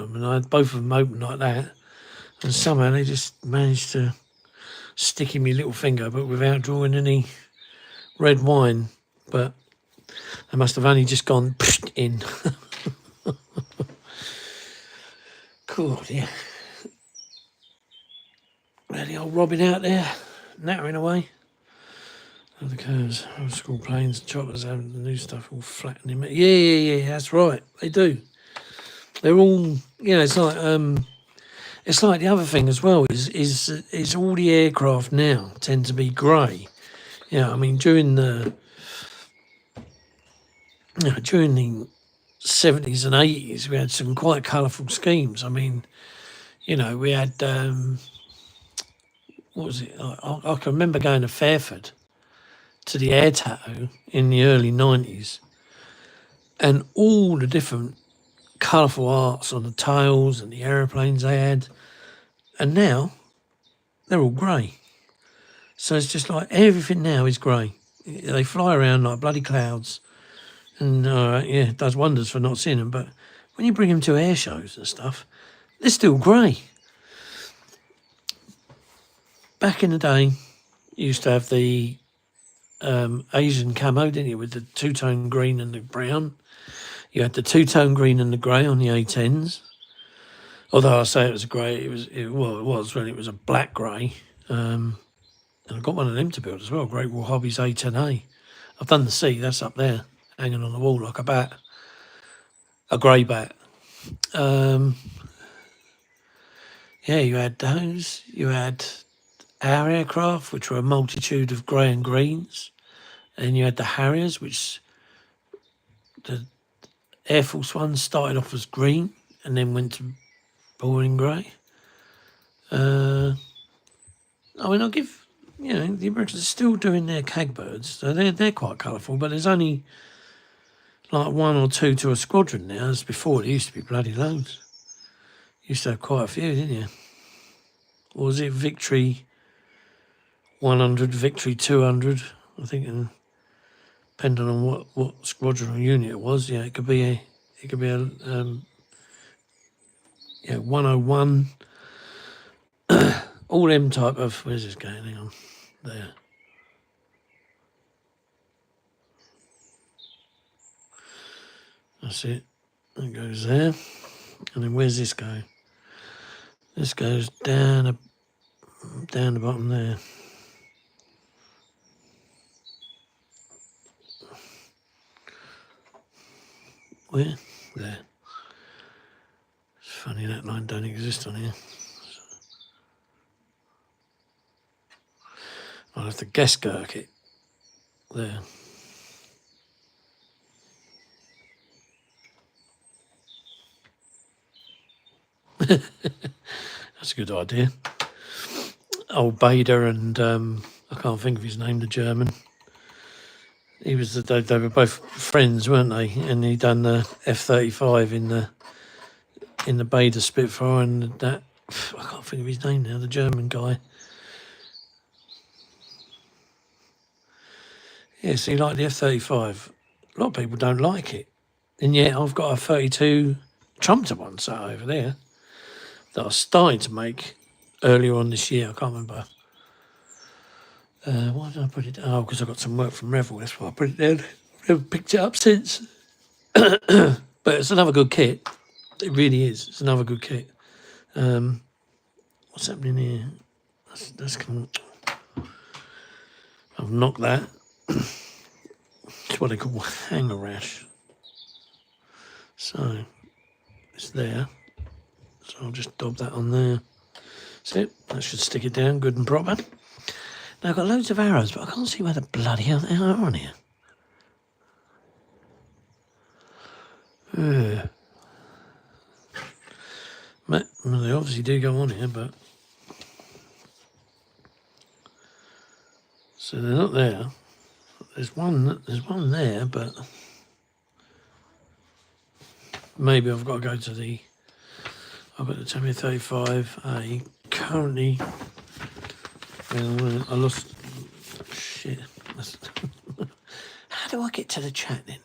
them, and I had both of them open like that, and somehow they just managed to stick in my little finger, but without drawing any red wine. But they must have only just gone in. Cool, yeah. The old Robin out there, nattering away. Oh, the curves, old school planes and chocolates having the new stuff all flattening. Yeah, that's right. They do. They're all, it's like the other thing as well is all the aircraft now tend to be grey. I mean during the 70s and 80s we had some quite colourful schemes. I mean, we had what was it? I can remember going to Fairford to the Air Tattoo in the early 90s, and all the different colourful arts on the tails and the aeroplanes they had, and now they're all grey. So it's just like everything now is grey. They fly around like bloody clouds, and it does wonders for not seeing them. But when you bring them to air shows and stuff, they're still grey. Back in the day, you used to have the Asian camo, didn't you, with the two-tone green and the brown. You had the two-tone green and the grey on the A10s. Although I say it was a grey, it was when it was a black grey. And I got one of them to build as well, Great Wall Hobbies A10A. I've done the C, that's up there, hanging on the wall like a bat, a grey bat. You had those. You had our aircraft, which were a multitude of grey and greens. And you had the Harriers, which the Air Force One started off as green and then went to boring grey. I'll give, the Americans are still doing their Cagbirds, so they're quite colourful, but there's only like one or two to a squadron now. As before, there used to be bloody loads. You used to have quite a few, didn't you? Or was it Victory 100, Victory 200? I think, and depending on what squadron or unit it was, it could be a 101. All them type of, where's this going? Hang on, there. That's it. That goes there. And then where's this go? This goes down the bottom there. Where? There. It's funny that line don't exist on here. I'll have to guess girk it. There. That's a good idea. Old Bader and I can't think of his name, the German. He was they were both friends, weren't they? And he done the F-35 in the Bader Spitfire, and that I can't think of his name now. The German guy. Yeah, see, like the F-35, a lot of people don't like it, and yet I've got a 32 Trumpter one sat over there that I started to make earlier on this year. I can't remember. Why did I put it down? Oh, because I got some work from Revel. That's why I put it down. Never picked it up since. But it's another good kit. It really is. It's another good kit. What's happening here? That's come. I've knocked that. It's what they call hanger rash. So it's there. So I'll just dob that on there. That's it. That should stick it down good and proper. Now I've got loads of arrows, but I can't see where the bloody hell they are on here. Well, they obviously do go on here, but so they're not there. There's one there, but maybe I've got to go to the. I've got the Tammy 35A currently. I lost. Shit. How do I get to the chat then?